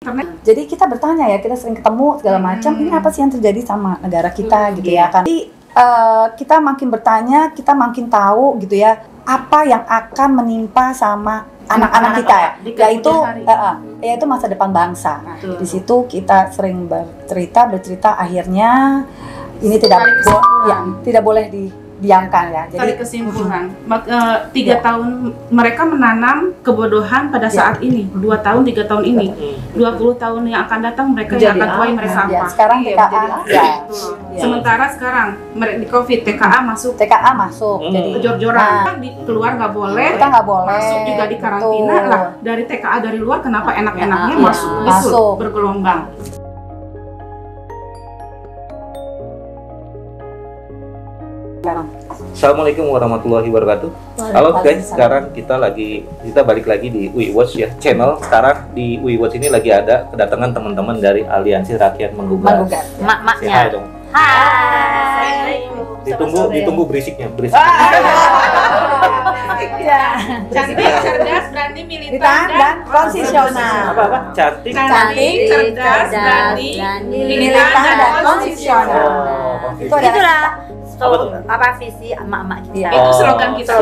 Jadi kita bertanya ya, kita sering ketemu segala macam, ini apa sih yang terjadi sama negara kita gitu ya kan. Jadi kita makin bertanya, kita makin tahu gitu ya, apa yang akan menimpa sama anak-anak kita ya, yaitu masa depan bangsa. Di situ kita sering bercerita akhirnya ini tidak boleh didiamkan ya. Jadi kesimpulan 3 tahun mereka menanam kebodohan pada saat ini, 2 tahun 3 tahun ini, 20 tahun yang akan datang mereka yang akan tuai mereka sampah. Sekarang TKA sementara sekarang di COVID TKA masuk jadi jor-joran, keluar nggak boleh, kita nggak boleh masuk juga di karantina lah. Dari TKA dari luar kenapa enak-enaknya masuk bergelombang. Assalamualaikum warahmatullahi wabarakatuh. Halo guys, sekarang kita balik lagi di WeWatch ya channel. Sekarang di WeWatch ini lagi ada kedatangan teman-teman dari Aliansi Rakyat Menggugat. Mak-maknya. Hai dong. Hai. Ditunggu berisiknya. Cantik, cerdas, berani, militan, dan konstitusional. Apa? Cantik, cerdas, berani, militan, dan konstitusional. Itu Itulah apa visi emak-emak kita. Itu slogan kita.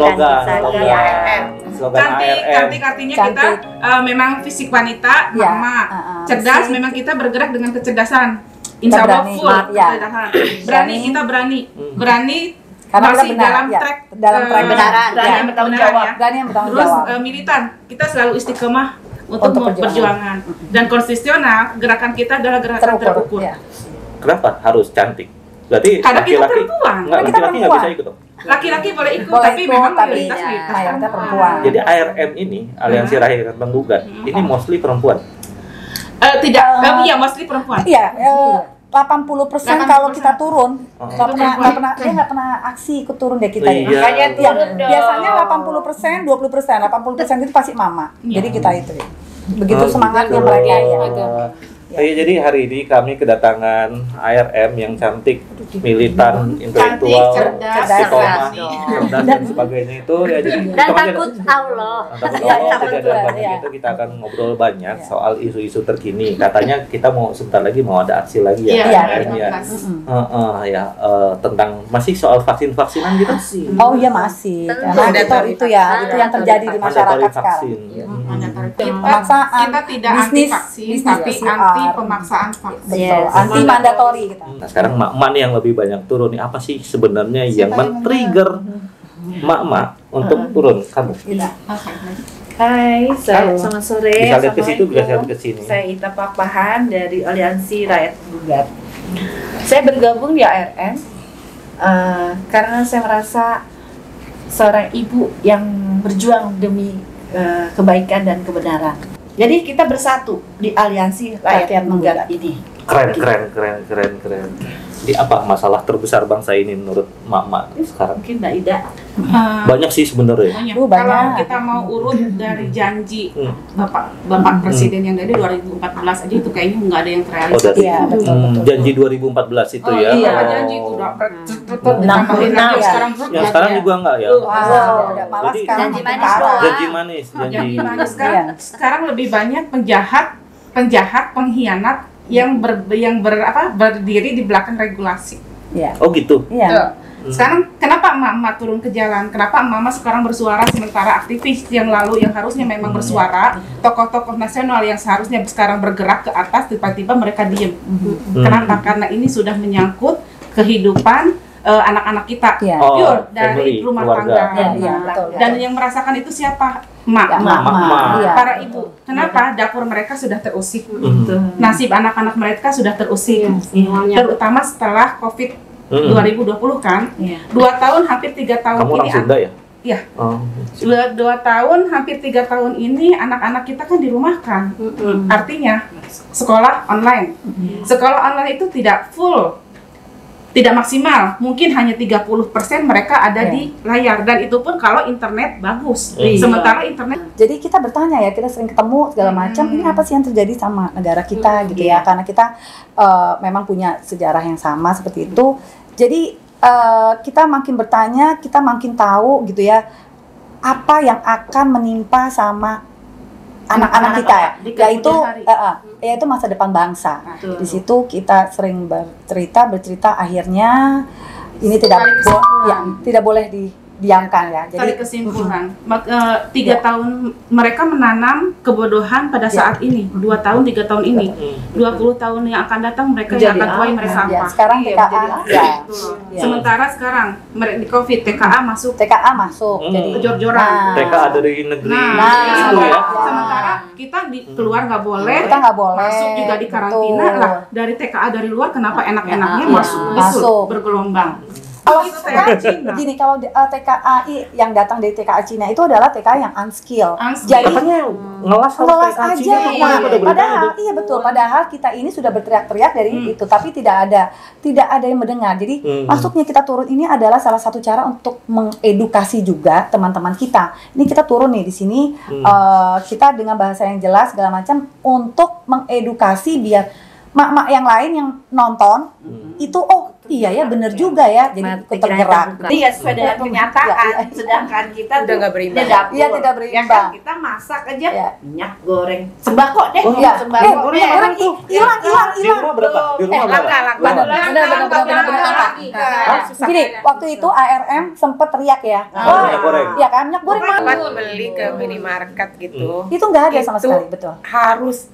Slogan Cantik artinya kita memang fisik wanita, mama. Cerdas memang kita bergerak dengan kecerdasan. Insya Allah full kecerdasan. Berani kita berani karena masih kita dalam track kebenaran, berani yang bertanggung jawab. Terus militan, kita selalu istiqomah untuk perjuangan. Dan konstitusional, gerakan kita adalah gerakan terukur. Kenapa harus cantik? Berarti karena kita perempuan. Laki-laki nggak bisa ikut dong? Laki-laki boleh ikut, tapi memang mayoritas perempuan. Jadi ARM ini, Aliansi Rakyat Menggugat, ini mostly perempuan? Iya, mostly perempuan. Iya, 80% kalau kita turun, nggak pernah aksi ikut turun deh kita. Iya. Biasanya 80%, 20%, 80% itu pasti mama. Jadi kita itu. Begitu semangatnya mereka ya. Jadi hari ini kami kedatangan ARM yang cantik, militan, intelektual, istiqomah, cerdas dan sebagainya itu ya. Dan takut Allah. Itu kita akan ngobrol banyak soal isu-isu terkini. Katanya kita sebentar lagi mau ada aksi lagi ya. Tentang masih soal vaksin-vaksinan gitu. Oh iya masih. Karena itu yang terjadi di masyarakat sekarang. Kita tidak anti vaksin, tapi anti pemaksaan vaksin. Anti mandatori kita. Nah, sekarang mak-mak nih yang lebih banyak turun nih, apa sih sebenarnya yang men-trigger mak-mak untuk turun? Kamu? Hai, selamat sore. Bisa lihat ke situ, bisa lihat ke sini. Saya Ita Pakpahan dari Aliansi Rakyat Menggugat. Saya bergabung di ARM karena saya merasa seorang ibu yang berjuang demi kebaikan dan kebenaran. Jadi kita bersatu di Aliansi Rakyat Menggugat ini. Keren. Jadi apa masalah terbesar bangsa ini menurut mak-mak sekarang? Mungkin Mbak Ida. Banyak sih sebenarnya. Kalau kita mau urut dari janji Bapak Presiden yang dari 2014 aja itu kayaknya nggak ada yang terrealisasi. Janji 2014 itu ya. Iya, janji itu udah sekarang juga enggak ya. Malah Janji manis. Sekarang lebih banyak penjahat, pengkhianat yang berdiri di belakang regulasi. Oh gitu. Sekarang kenapa emak-emak turun ke jalan? Kenapa emak-emak sekarang bersuara sementara aktivis yang lalu yang harusnya memang bersuara, tokoh-tokoh nasional yang seharusnya sekarang bergerak ke atas tiba-tiba mereka diem. Kenapa? Karena ini sudah menyangkut kehidupan anak-anak kita, pure dari rumah tangga. Dan yang merasakan itu siapa? Mak. Para ibu. Kenapa? Dapur mereka sudah terusik. Nasib anak-anak mereka sudah terusik. Terutama setelah COVID 2020 kan. 2 tahun hampir 3 tahun Kamu ini. Kamu Sunda ya? Iya. 2 tahun hampir 3 tahun ini anak-anak kita kan dirumahkan. Artinya sekolah online. Sekolah online itu tidak full. Tidak maksimal, mungkin hanya 30% mereka ada di layar, dan itu pun kalau internet bagus. Sementara internet. Jadi kita bertanya ya, kita sering ketemu segala macam, ini apa sih yang terjadi sama negara kita gitu ya, karena kita memang punya sejarah yang sama seperti itu. Jadi kita makin bertanya, kita makin tahu gitu ya, apa yang akan menimpa sama anak-anak kita ya, yaitu masa depan bangsa. Betul. Di situ kita sering bercerita akhirnya ini tidak boleh didiamkan ya. Jadi kesimpulan, 3 tahun mereka menanam kebodohan pada saat ini, 2 tahun 3 tahun ini, 20 tahun yang akan datang mereka yang akan tuai mereka ya, apa? sekarang TKA Sementara sekarang di COVID TKA masuk jadi jor-joran. TKA dari negeri Nah, itu ya. sementara kita di keluar nggak boleh, kita nggak boleh masuk juga di karantina betul. lah. Dari TKA dari luar kenapa enak-enaknya Ya, masuk bergelombang. Kalau Itu TKA Cina. begini, kalau TKAI yang datang dari TKA Cina itu adalah TKA yang unskill. Unskill. Jadi Katanya ngelas aja, Cina, padahal iya betul. Padahal kita ini sudah berteriak-teriak dari itu, tapi tidak ada yang mendengar. Jadi maksudnya kita turun ini adalah salah satu cara untuk mengedukasi juga teman-teman kita. Ini kita turun nih di sini, kita dengan bahasa yang jelas segala macam untuk mengedukasi biar mak-mak yang lain yang nonton itu iya ya bener juga ya, jadi ikut tergerak. Iya, sesuai dengan kenyataan. Sedangkan kita udah nggak berimbang. Iya, tidak berimbang. Ya kan, kita masak aja minyak goreng sembako deh. Iya. Sembako Minyak goreng hilang. Di rumah berapa? Di rumah berapa? Benar. Gini, waktu itu ARM sempat teriak ya. minyak goreng. Iya kan, minyak goreng Tempat mahal. beli ke minimarket gitu. Itu nggak ada sama Itu sekali, betul. harus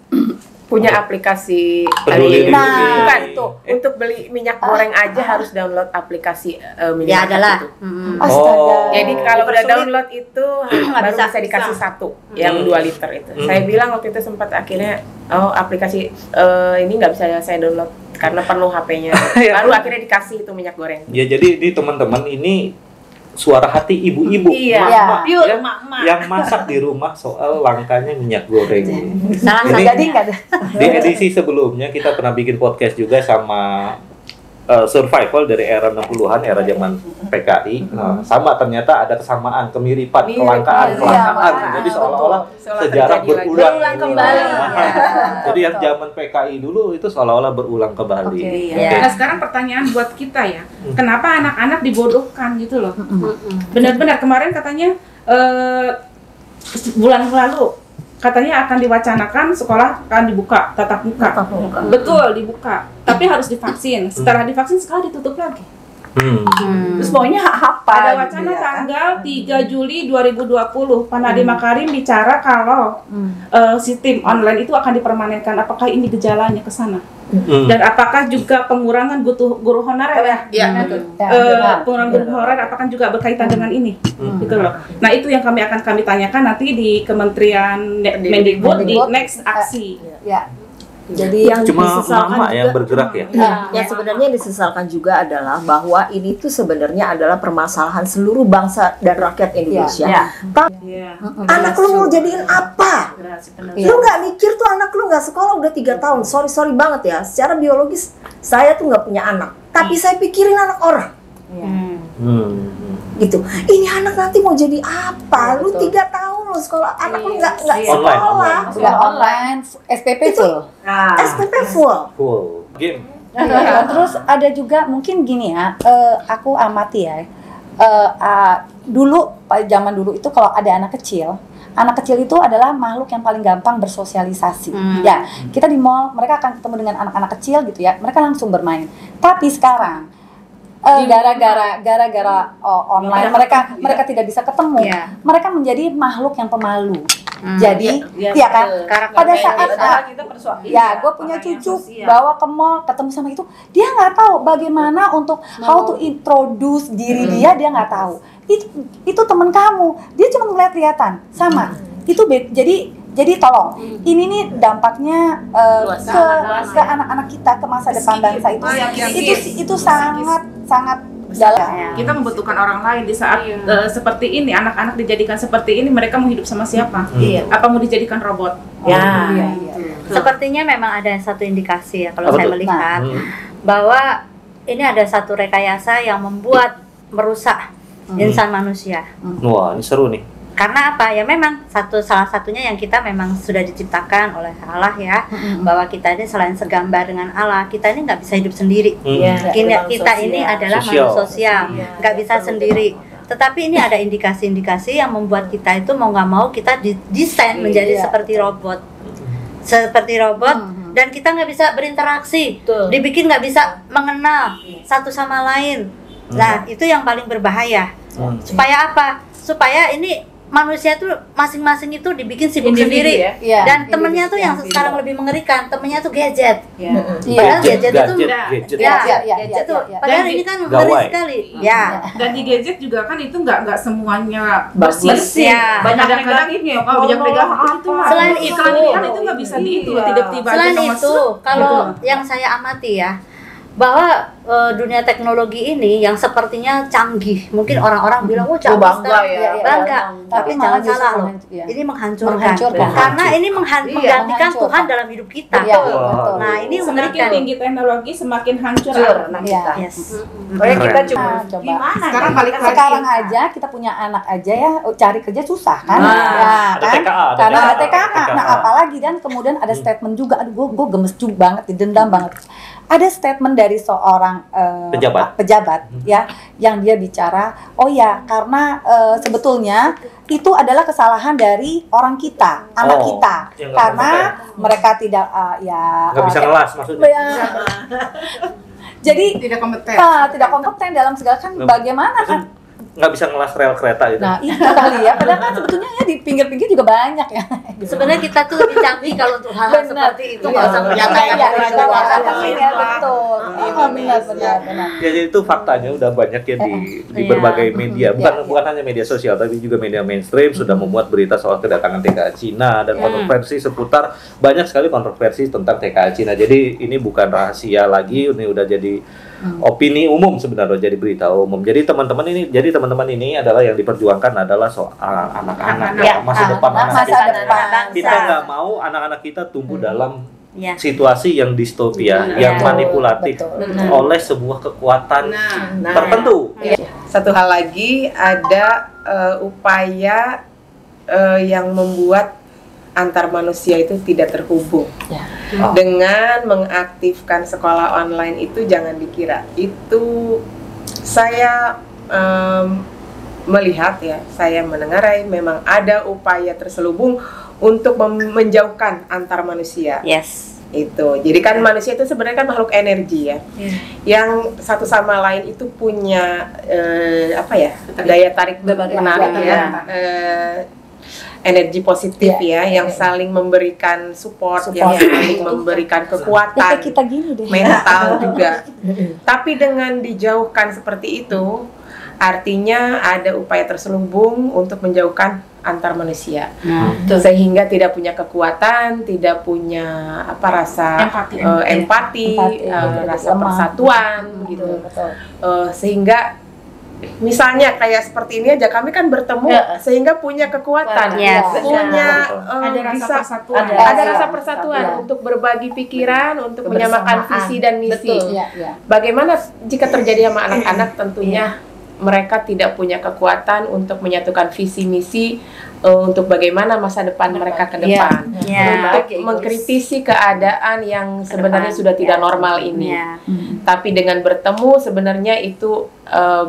punya aplikasi Peduli ini. Lindungi. Bukan itu. untuk beli minyak goreng aja harus download aplikasi Ya minimarket adalah. itu. Astaga. Jadi kalau udah Dipersulit. download itu baru bisa dikasih satu yang 2 liter itu. Saya bilang waktu itu sempat akhirnya aplikasi ini nggak bisa saya download karena penuh HP-nya. Baru akhirnya dikasih itu minyak goreng. Ya jadi di teman-teman ini suara hati ibu-ibu, Iya. mak-mak Pure ya, mak-mak. yang masak di rumah soal langkanya minyak goreng. Salah Ini Jadi nggak ada. di edisi sebelumnya kita pernah bikin podcast juga sama survival dari era 60-an, era zaman PKI. Nah, sama ternyata ada kesamaan, kemiripan, kelangkaan. Iya, Jadi seolah-olah Seolah sejarah terjadi lagi. berulang. Berulang kembali. Jadi yang zaman PKI dulu itu seolah-olah berulang kembali. Oke, Nah sekarang pertanyaan buat kita ya, kenapa anak-anak dibodohkan gitu loh? Benar-benar kemarin katanya bulan lalu katanya akan diwacanakan sekolah akan dibuka tatap muka. Betul dibuka, tapi harus divaksin. Setelah divaksin sekolah ditutup lagi. Terus maunya apa? Ada gitu wacana ya, kan? tanggal 3 Juli 2020 Pak Nadiem Makarim bicara kalau sistem online itu akan dipermanenkan. Apakah ini gejalanya ke sana? Dan apakah juga pengurangan guru honorer ya? Pengurangan guru honorer apakah juga berkaitan dengan ini? Gitu loh. Nah, itu yang kami tanyakan nanti di Kementerian Mendikbud di next aksi. Ya. Jadi yang Cuma disesalkan mama yang juga, bergerak ya. yang sebenarnya disesalkan juga adalah bahwa ini tuh sebenarnya adalah permasalahan seluruh bangsa dan rakyat Indonesia. Ya. Iya. Anak lu mau jadiin apa? Lu nggak mikir tuh anak lu nggak sekolah udah 3 tahun. Sorry banget ya. Secara biologis saya tuh nggak punya anak, tapi saya pikirin anak orang. Gitu. Ini anak nanti mau jadi apa? Lu 3 tahun lu sekolah, anak lu nggak sekolah. sudah online, SPP full. SPP full. Full game. Terus ada juga mungkin gini ya, aku amati ya. Dulu zaman dulu itu kalau ada anak kecil itu adalah makhluk yang paling gampang bersosialisasi. Ya, kita di mall, mereka akan ketemu dengan anak-anak kecil gitu ya, mereka langsung bermain. Tapi sekarang gara-gara online mereka tidak bisa ketemu. Mereka menjadi makhluk yang pemalu. Jadi, ya kan? Pada saat gue punya cucu bawa ke mall ketemu sama itu, dia nggak tahu bagaimana untuk how to introduce diri dia nggak tahu. Itu teman kamu, dia cuma ngeliat-lihatan sama. Itu jadi tolong, ini nih dampaknya ke anak-anak kita, ke masa depan bangsa itu sangat dalam. Kita membutuhkan orang lain di saat seperti ini, anak-anak dijadikan seperti ini, mereka mau hidup sama siapa? Apa mau dijadikan robot? Sepertinya memang ada satu indikasi ya kalau saya melihat bahwa ini ada satu rekayasa yang merusak insan manusia. Wah, ini seru nih. Karena apa? Ya memang salah satunya yang kita memang sudah diciptakan oleh Allah ya, bahwa kita ini selain segambar dengan Allah, kita ini nggak bisa hidup sendiri. Kita ini adalah makhluk sosial, nggak bisa sendiri. Tetapi ini ada indikasi-indikasi yang membuat kita itu mau nggak mau kita didesain menjadi seperti robot. dan kita nggak bisa berinteraksi, dibikin nggak bisa mengenal satu sama lain. Nah, itu yang paling berbahaya. Supaya apa? Supaya ini manusia tuh masing-masing itu dibikin sibuk sendiri ya? Dan temennya tuh yang sekarang lebih mengerikan, temennya tuh gadget. Padahal gadget itu gadget tuh padahal ini kan ngeri sekali. Dan di gadget juga kan itu nggak semuanya bersih. Kadang-kadang ini ya, kalau banyak pegang itu selain itu kan itu nggak bisa tiba-tiba. Selain itu, kalau yang saya amati ya, bahwa dunia teknologi ini yang sepertinya canggih, mungkin orang-orang bilang canggih bangga, tapi jangan salah loh, ini menghancurkan. Karena ini menggantikan Tuhan dalam hidup kita. Nah, ini semakin mengerikan. tinggi teknologi semakin hancur anak kita. Pokoknya kita coba gimana? Sekarang aja kita punya anak aja ya, cari kerja susah kan? Ada TKA, karena ada TKA. Nah, apalagi dan kemudian ada statement juga, aduh gue gemes juga banget, didendam banget. Ada statement dari seorang pejabat ya, yang dia bicara, oh ya karena sebetulnya itu adalah kesalahan dari orang kita, anak kita, karena mereka tidak nggak bisa ngelas maksudnya. Jadi tidak kompeten dalam segala kan bagaimana kan nggak bisa ngelas rel kereta gitu. Nah itu kali ya, padahal kan sebetulnya ya di pinggir-pinggir juga banyak ya. Sebenarnya kita tuh lebih canggih kalau untuk hal seperti itu, nggak usah menyatakan betul. Benar. Ya jadi itu faktanya udah banyak ya di berbagai media, bukan hanya media sosial tapi juga media mainstream sudah memuat berita soal kedatangan TKA Cina dan kontroversi seputar, banyak sekali kontroversi tentang TKA Cina. Jadi ini bukan rahasia lagi, ini udah jadi opini umum sebenarnya, jadi berita umum. Jadi teman-teman ini adalah yang diperjuangkan adalah soal anak-anak, masa depan anak kita. Kita nggak mau anak-anak kita tumbuh dalam situasi yang distopia, yang manipulatif oleh sebuah kekuatan tertentu. Satu hal lagi, ada upaya yang membuat antar manusia itu tidak terhubung. Dengan mengaktifkan sekolah online itu, jangan dikira itu saya melihat ya, saya mendengarai memang ada upaya terselubung untuk menjauhkan antar manusia. Itu. Jadi kan manusia itu sebenarnya kan makhluk energi ya. Yang satu sama lain itu punya daya tarik menarik ya. Energi positif yang saling memberikan support, yang saling memberikan kekuatan mental juga. Tapi dengan dijauhkan seperti itu, artinya ada upaya terselubung untuk menjauhkan antar manusia, sehingga tidak punya kekuatan, tidak punya rasa empati, rasa persatuan gitu. Sehingga misalnya kayak seperti ini aja, kami kan bertemu sehingga punya kekuatan, punya ada rasa persatuan untuk berbagi pikiran, untuk menyamakan visi dan misi. Bagaimana jika terjadi sama anak-anak? Tentunya mereka tidak punya kekuatan untuk menyatukan visi misi untuk bagaimana masa depan mereka ke depan, untuk mengkritisi keadaan yang sebenarnya sudah tidak normal ini. Tapi dengan bertemu sebenarnya itu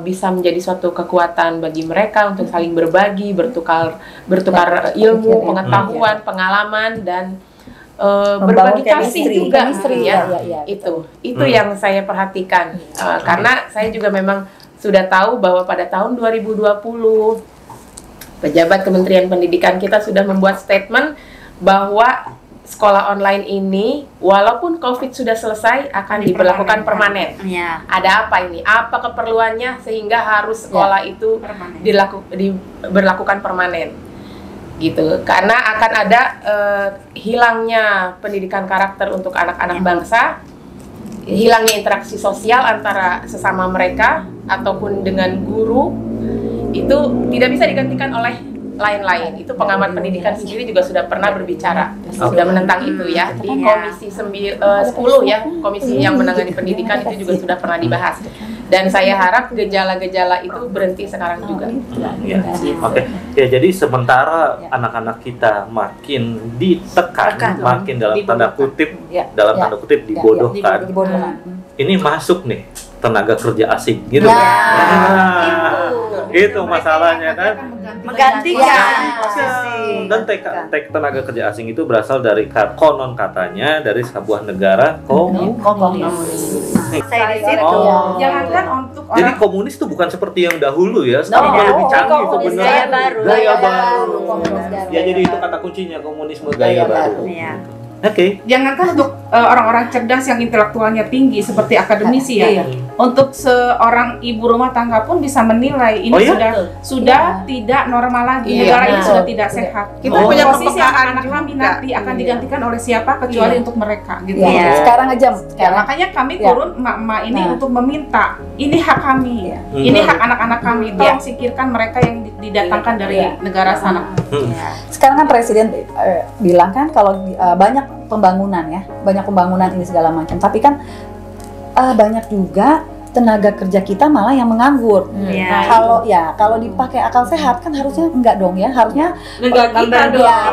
bisa menjadi suatu kekuatan bagi mereka untuk saling berbagi, bertukar ilmu, pengetahuan, pengalaman, dan berbagi kasih juga. Itu yang saya perhatikan, karena saya juga memang sudah tahu bahwa pada tahun 2020 pejabat Kementerian Pendidikan kita sudah membuat statement bahwa sekolah online ini walaupun COVID sudah selesai akan diberlakukan permanen. Ada apa ini? Apa keperluannya sehingga harus sekolah itu diberlakukan permanen? Gitu. Karena akan ada hilangnya pendidikan karakter untuk anak-anak bangsa, hilangnya interaksi sosial antara sesama mereka ataupun dengan guru, itu tidak bisa digantikan oleh lain-lain. Itu pengamat pendidikan sendiri juga sudah pernah berbicara, sudah menentang itu ya, di komisi 10 ya, komisi yang menangani pendidikan itu juga sudah pernah dibahas. Dan saya harap gejala-gejala itu berhenti sekarang juga. Oke. Ya, jadi sementara anak-anak kita makin ditekan, makin dalam tanda kutip dibodohkan. Ini masuk nih tenaga kerja asing gitu. Itu masalahnya kan. Menggantikan. Dan tenaga kerja asing itu berasal dari konon katanya dari sebuah negara komunis. Saya di situ. Jangankan untuk Jadi orang komunis itu bukan seperti yang dahulu ya. Sekarang lebih canggih sebenarnya. Gaya baru. Gaya baru. Komunis gaya Ya jadi itu kata kuncinya komunisme gaya baru. Iya. Oke. jangankan untuk orang-orang cerdas yang intelektualnya tinggi seperti akademisi ya. Iya. Untuk seorang ibu rumah tangga pun bisa menilai ini Oh, iya? sudah tidak normal lagi. Iya, Negara ini betul. sudah tidak sehat. Kita punya Posisi kepekaan anak kami juga. nanti akan digantikan oleh siapa kecuali untuk mereka gitu. Iya. Sekarang aja, Ya, sekarang. makanya kami Ya. turun emak-emak ini Nah. untuk meminta ini hak kami, ini hak anak-anak kami. Tolong singkirkan mereka yang didatangkan dari negara sana. Sekarang kan presiden bilang kan kalau banyak pembangunan ya, banyak pembangunan ini segala macam. Tapi kan banyak juga tenaga kerja kita malah yang menganggur. Iya. Kalau dipakai akal sehat kan harusnya enggak dong ya, harusnya Iya,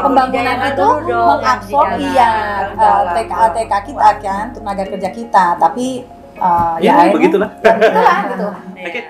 pembangunan budidaya itu dulu dong mengabsorb yang TK kita kan tenaga kerja kita. Tapi Ya begitulah. begitulah gitu. Oke.